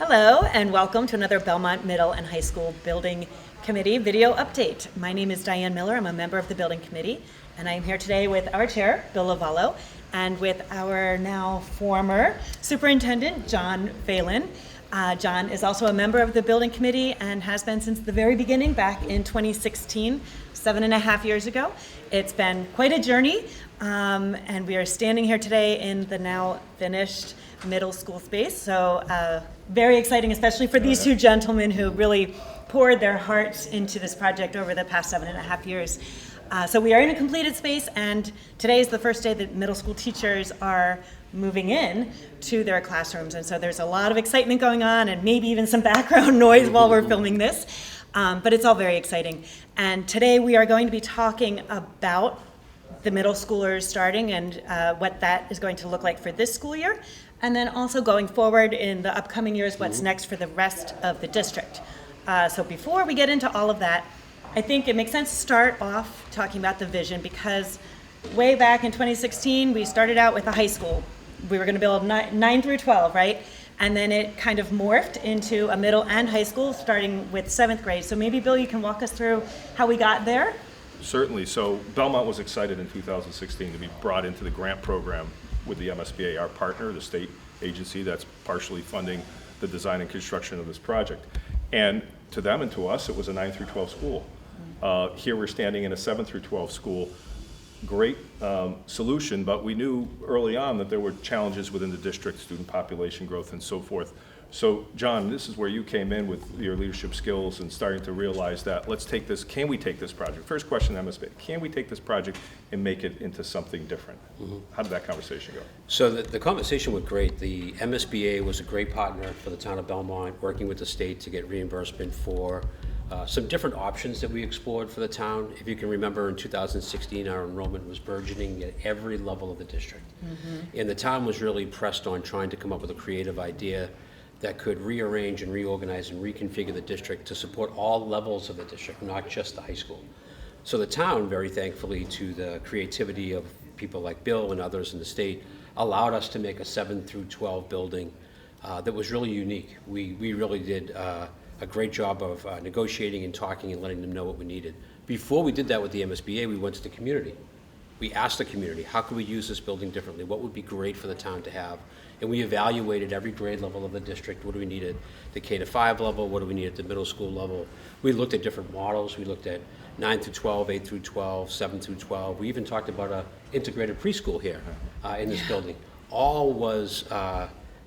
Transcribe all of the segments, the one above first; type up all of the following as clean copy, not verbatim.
Hello and welcome to another Belmont Middle and High School Building Committee video update. My name is Diane Miller. I'm a member of the Building Committee, and I am here today with our chair, Bill Lovallo, and with our now former superintendent, John Phelan. John is also a member of the Building Committee and has been since the very beginning back in 2016, 7.5 years ago. It's been quite a journey, and we are standing here today in the now finished middle school space. So very exciting, especially for these two gentlemen who really poured their hearts into this project over the past 7.5 years. So we are in a completed space, and today is the first day that middle school teachers are moving in to their classrooms. And so there's a lot of excitement going on and maybe even some background noise while we're filming this. But it's all very exciting. And today we are going to be talking about the middle schoolers starting and what that is going to look like for this school year. And then also going forward in the upcoming years, what's next for the rest of the district. So before we get into all of that, I think it makes sense to start off talking about the vision, because way back in 2016, we started out with a high school. We were going to build 9 through 12, right? And then it kind of morphed into a middle and high school, starting with 7th grade. So maybe, Bill, you can walk us through how we got there? Certainly. So Belmont was excited in 2016 to be brought into the grant program with the MSBA, our partner, the state agency that's partially funding the design and construction of this project. And to them and to us, it was a 9 through 12 school. Here we're standing in a 7 through 12 school. Great solution, but we knew early on that there were challenges within the district, student population growth and so forth. So John, this is where you came in with your leadership skills and starting to realize that let's take this, can we take this project? First question to MSBA, can we take this project and make it into something different? How did that conversation go? So the conversation went great. The MSBA was a great partner for the town of Belmont, working with the state to get reimbursement for some different options that we explored for the town. If you can remember, in 2016, our enrollment was burgeoning at every level of the district. And the town was really pressed on trying to come up with a creative idea that could rearrange and reorganize and reconfigure the district to support all levels of the district, not just the high school. So the town, very thankfully to the creativity of people like Bill and others in the state, allowed us to make a 7 through 12 building that was really unique. We really did a great job of negotiating and talking and letting them know what we needed. Before we did that with the MSBA, we went to the community. We asked the community, how can we use this building differently? What would be great for the town to have? And we evaluated every grade level of the district. What do we need at the K to 5 level? What do we need at the middle school level? We looked at different models. We looked at 9 through 12, 8 through 12, 7 through 12. We even talked about an integrated preschool here in this building. All was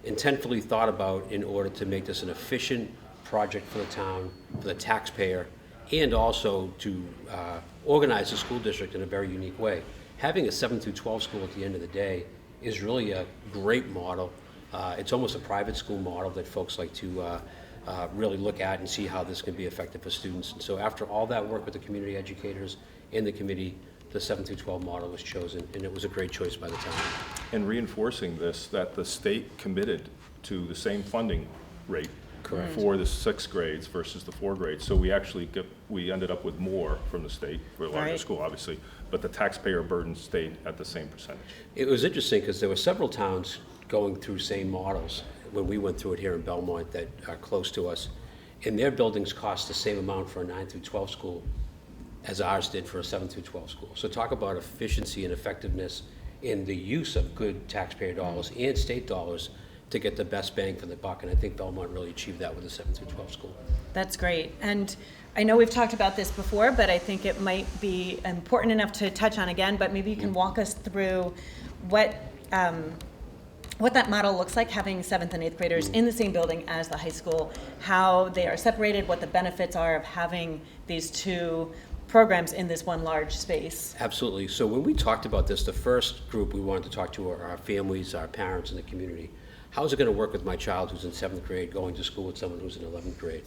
intentfully thought about in order to make this an efficient project for the town, for the taxpayer, and also to organize the school district in a very unique way. Having a 7 through 12 school at the end of the day is really a great model. It's almost a private school model that folks like to really look at and see how this can be effective for students. And so after all that work with the community educators and the committee, the 7 through 12 model was chosen, and it was a great choice by the town. And reinforcing this, that the state committed to the same funding rate for the 6th grades versus the 4 grades. So we actually we ended up with more from the state for a larger school, obviously, but the taxpayer burden stayed at the same percentage. It was interesting because there were several towns going through same models when we went through it here in Belmont that are close to us, and their buildings cost the same amount for a 9 through 12 school as ours did for a 7 through 12 school. So talk about efficiency and effectiveness in the use of good taxpayer dollars and state dollars to get the best bang for the buck, and I think Belmont really achieved that with the 7 through 12 school. That's great. And I know we've talked about this before, but I think it might be important enough to touch on again, but maybe you can walk us through what that model looks like, having 7th and 8th graders in the same building as the high school, how they are separated, what the benefits are of having these two programs in this one large space. Absolutely. So when we talked about this, the first group we wanted to talk to are our families, our parents, and the community. How is it going to work with my child who's in 7th grade going to school with someone who's in 11th grade?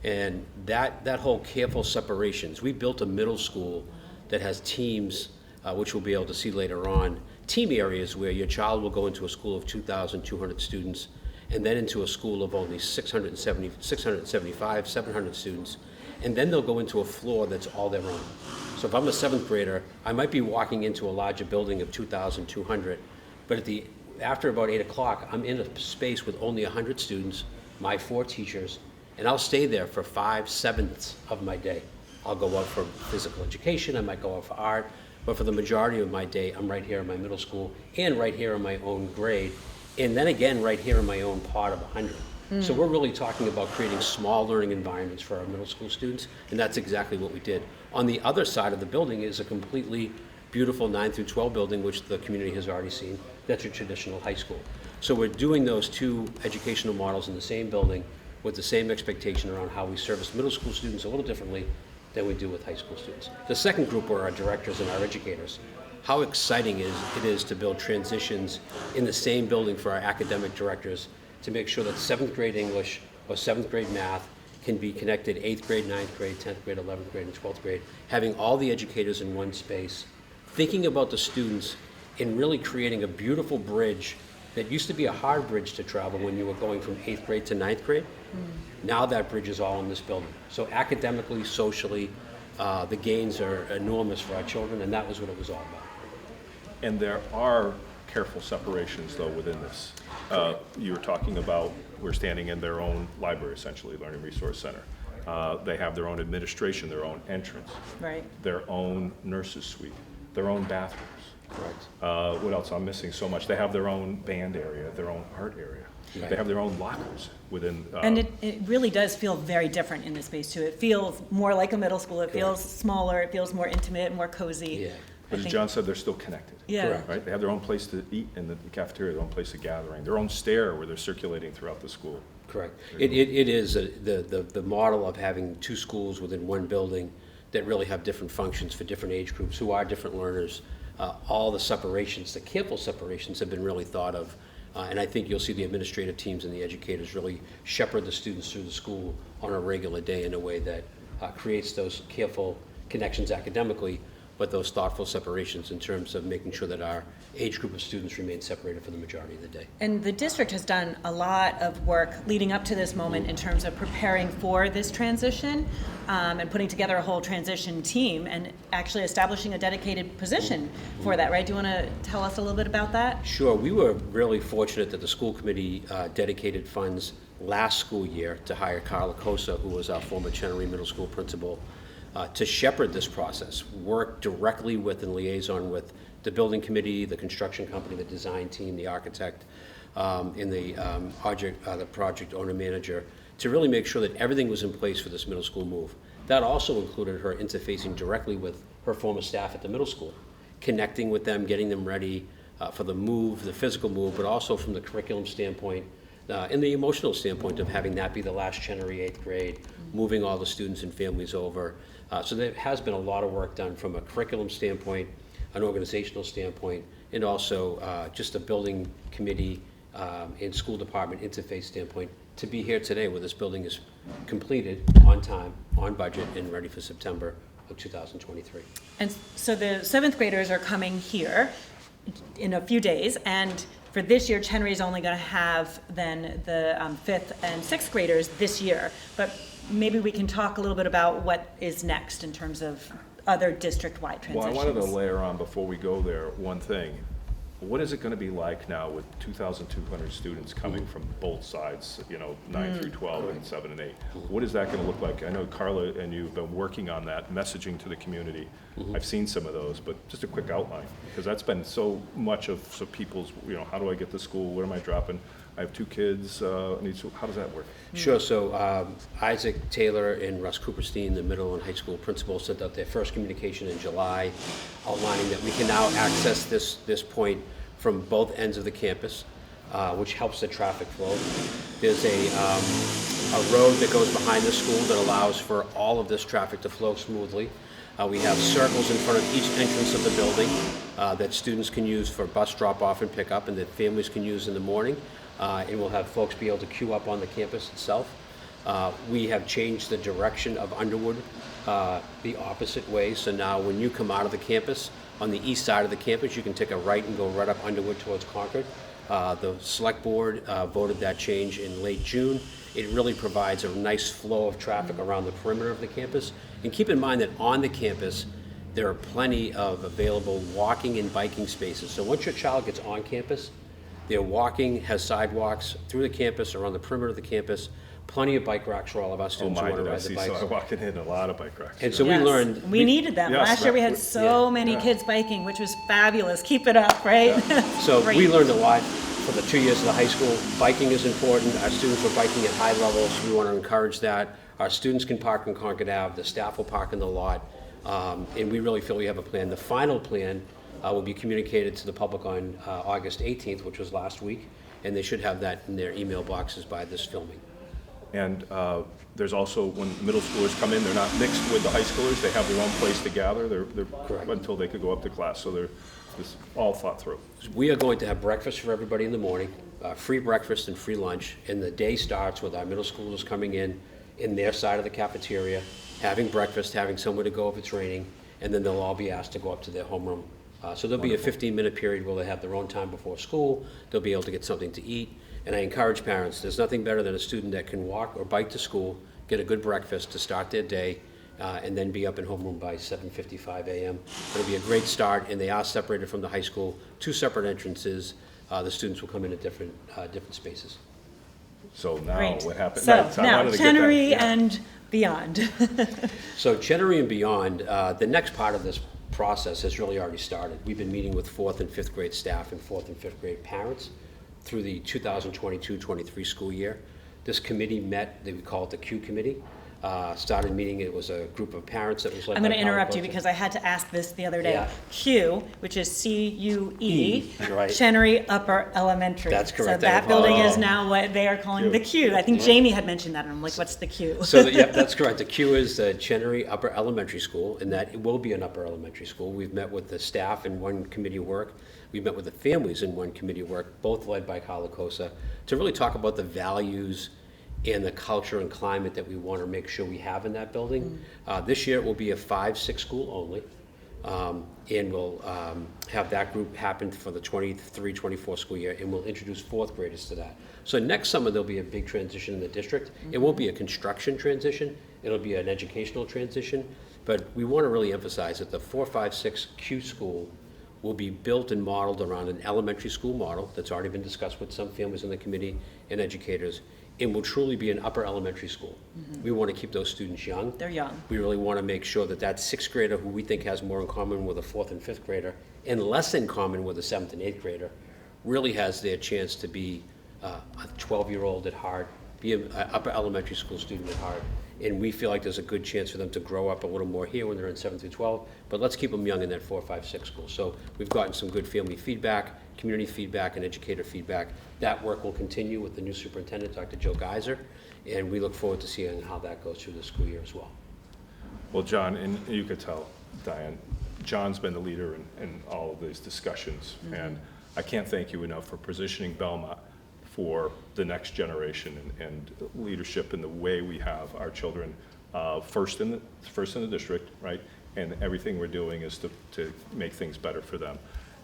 And that whole careful separations. We built a middle school that has teams, which we'll be able to see later on, team areas where your child will go into a school of 2,200 students and then into a school of only 675, 700 students, and then they'll go into a floor that's all their own. So if I'm a 7th grader, I might be walking into a larger building of 2,200, but after about 8 o'clock, I'm in a space with only 100 students my 4 teachers, and I'll stay there for 5/7 of my day. I'll go out for physical education, I might go out for art, but for the majority of my day, I'm right here in my middle school and right here in my own grade, and then again, right here in my own pod of 100. So we're really talking about creating small learning environments for our middle school students, and that's exactly what we did. On the other side of the building is a completely beautiful 9 through 12 building, which the community has already seen. That's a traditional high school. So we're doing those 2 educational models in the same building with the same expectation around how we service middle school students a little differently than we do with high school students. The second group are our directors and our educators. How exciting it is to build transitions in the same building for our academic directors to make sure that 7th grade English or 7th grade math can be connected 8th grade, 9th grade, 10th grade, 11th grade, and 12th grade, having all the educators in one space, thinking about the students and really creating a beautiful bridge that used to be a hard bridge to travel when you were going from 8th grade to 9th grade. Now that bridge is all in this building. So academically, socially, the gains are enormous for our children, and that was what it was all about. And there are careful separations, though, within this. You were talking about, we're standing in their own library, essentially, Learning Resource Center. They have their own administration, their own entrance, Right. their own nurses suite, their own bathrooms. Correct. What else? I'm missing so much. They have their own band area, their own art area. Right. They have their own lockers within. And it really does feel very different in this space too. It feels more like a middle school. It feels smaller. It feels more intimate, more cozy. Yeah. But as John said, they're still connected. Yeah. Correct. Right? They have their own place to eat in the cafeteria, their own place of gathering, their own stair where they're circulating throughout the school. Correct. It is the model of having 2 schools within one building that really have different functions for different age groups who are different learners. All the separations, the careful separations have been really thought of. And I think you'll see the administrative teams and the educators really shepherd the students through the school on a regular day in a way that creates those careful connections academically, but those thoughtful separations in terms of making sure that our age group of students remain separated for the majority of the day. And the district has done a lot of work leading up to this moment in terms of preparing for this transition and putting together a whole transition team and actually establishing a dedicated position for that, right? Do you want to tell us a little bit about that? Sure. We were really fortunate that the school committee dedicated funds last school year to hire Carla Cosa, who was our former Chenery Middle School principal, to shepherd this process, work directly with and liaison with the building committee, the construction company, the design team, the architect, and the project owner manager, to really make sure that everything was in place for this middle school move. That also included her interfacing directly with her former staff at the middle school, connecting with them, getting them ready for the move, the physical move, but also from the curriculum standpoint and the emotional standpoint of having that be the last Chenery 8th grade, moving all the students and families over. So there has been a lot of work done from a curriculum standpoint, an organizational standpoint, and also just a building committee and school department interface standpoint to be here today where this building is completed on time, on budget, and ready for September of 2023. And so the 7th graders are coming here in a few days, and for this year, Chenery is only going to have then the 5th and 6th graders this year. But maybe we can talk a little bit about what is next in terms of other district-wide transitions. Well, I wanted to layer on before we go there one thing. What is it going to be like now with 2,200 students coming from both sides, 9 through 12 and 7 and 8? What is that going to look like? I know Carla and you have been working on that, messaging to the community. I've seen some of those, but just a quick outline, because that's been so much of people's, how do I get to school? What am I dropping? I have 2 kids. How does that work? Sure. So Isaac Taylor and Russ Cooperstein, the middle and high school principals, sent out their first communication in July, outlining that we can now access this point from both ends of the campus, which helps the traffic flow. There's a road that goes behind the school that allows for all of this traffic to flow smoothly. We have circles in front of each entrance of the building that students can use for bus drop-off and pickup, and that families can use in the morning. And we'll have folks be able to queue up on the campus itself. We have changed the direction of Underwood the opposite way. So now when you come out of the campus, on the east side of the campus, you can take a right and go right up Underwood towards Concord. The select board voted that change in late June. It really provides a nice flow of traffic around the perimeter of the campus. And keep in mind that on the campus, there are plenty of available walking and biking spaces. So once your child gets on campus, They're walking, has sidewalks through the campus or on the perimeter of the campus, plenty of bike racks for all of our Oh students who my, want to did I ride the see, bikes. so I walked in a lot of bike racks. And so we Yes. learned. We needed them. Yes, Last year we had that- so many yeah. kids biking, which was fabulous. Keep it up, right? So Great. we learned a lot for the 2 years of the high school. Biking is important. Our students were biking at high levels. We want to encourage that. Our students can park in Concord Ave. The staff will park in the lot. And we really feel we have a plan. The final plan will be communicated to the public on August 18th, which was last week. And they should have that in their email boxes by this filming. And there's also, when middle schoolers come in, they're not mixed with the high schoolers. They have their own place to gather. They're Correct. until they could go up to class. So they're it's all thought through. We are going to have breakfast for everybody in the morning, free breakfast and free lunch, and the day starts with our middle schoolers coming in their side of the cafeteria, having breakfast, having somewhere to go if it's raining, and then they'll all be asked to go up to their homeroom. So there'll be a 15-minute period where they have their own time before school. They'll be able to get something to eat, and I encourage parents, there's nothing better than a student that can walk or bike to school, get a good breakfast to start their day, and then be up in homeroom by 7:55 a.m. It'll be a great start, and they are separated from the high school, 2 separate entrances. The students will come in at different spaces. So now Great. what happened? So Right, I now, wanted to get that- Chenery yeah. and beyond. So Chenery and beyond, the next part of this process has really already started. We've been meeting with 4th and 5th grade staff and 4th and 5th grade parents through the 2022-23 school year. This committee met, we call it the Q Committee. Started meeting, it was a group of parents that was led by I'm going to interrupt you Colin because I had to ask this the other day. Yeah. Q, which is C-U-E, right. Chenery Upper Elementary. That's correct. So I that building is apologize. now what they are calling the Q. I think Jamie had mentioned that, and I'm like, what's the Q? So, yep, that's correct. The Q is the Chenery Upper Elementary School, and that it will be an upper elementary school. We've met with the staff in one committee of work. We've met with the families in one committee of work, both led by Carla Cosa, to really talk about the values and the culture and climate that we want to make sure we have in that building. This year it will be a 5-6 school only, and we'll have that group happen for the 23-24 school year, and we'll introduce 4th graders to that. So next summer there'll be a big transition in the district. It won't be a construction transition, it'll be an educational transition, but we want to really emphasize that the 4-5-6 Q school will be built and modeled around an elementary school model that's already been discussed with some families in the committee and educators. It will truly be an upper elementary school. We want to keep those students young. They're young. We really want to make sure that that 6th grader, who we think has more in common with a 4th and 5th grader, and less in common with a 7th and 8th grader, really has their chance to be a 12-year-old at heart, be an upper elementary school student at heart. And we feel like there's a good chance for them to grow up a little more here when they're in 7 through 12, but let's keep them young in that 4, 5, 6 school. So we've gotten some good family feedback, community feedback, and educator feedback. That work will continue with the new superintendent, Dr. Joe Geiser, and we look forward to seeing how that goes through the school year as well. Well, John, and you could tell, Diane, John's been the leader in all of these discussions. And I can't thank you enough for positioning Belmont for the next generation and leadership in the way we have our children first in the district, right? And everything we're doing is to make things better for them.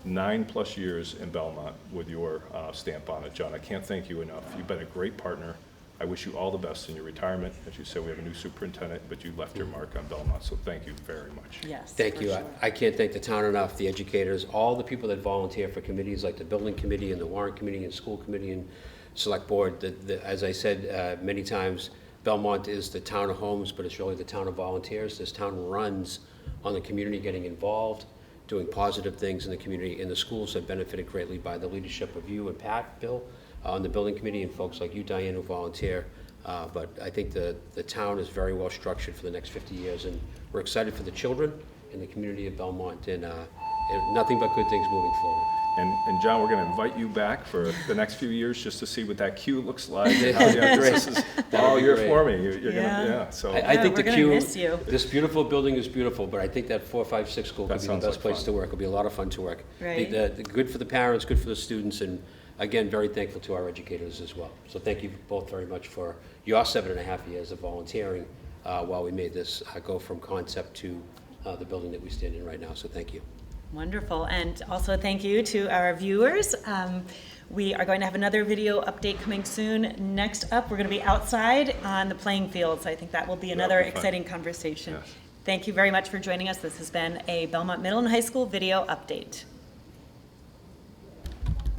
9+ years in Belmont with your stamp on it, John. I can't thank you enough. You've been a great partner. I wish you all the best in your retirement. As you said, we have a new superintendent, but you left your mark on Belmont, so thank you very much. Yes. Thank for you. sure. I can't thank the town enough, the educators, all the people that volunteer for committees like the building committee and the warrant committee and school committee and select board. As I said many times, Belmont is the town of homes, but it's really the town of volunteers. This town runs on the community getting involved, doing positive things in the community, and the schools have benefited greatly by the leadership of you and Pat, Bill, on the building committee, and folks like you, Diane, who volunteer. But I think the town is very well structured for the next 50 years, and we're excited for the children and the community of Belmont, and nothing but good things moving forward. And John, we're going to invite you back for the next few years just to see what that queue looks like. And how this is all be you're great. for me. You're gonna, Yeah. yeah. So I think we're the gonna Q, miss you. this beautiful building is beautiful, but I think that 4, 5, 6 school That could be the sounds best like place fun. to work. It'll be a lot of fun to work. Right. The good for the parents, good for the students, and again, very thankful to our educators as well. So thank you both very much for your 7.5 years of volunteering while we made this go from concept to the building that we stand in right now. So thank you. Wonderful, and also thank you to our viewers. We are going to have another video update coming soon. Next up, we're going to be outside on the playing fields. I think that will be another be fun. exciting conversation. Yes. Thank you very much for joining us. This has been a Belmont Middle and High School video update.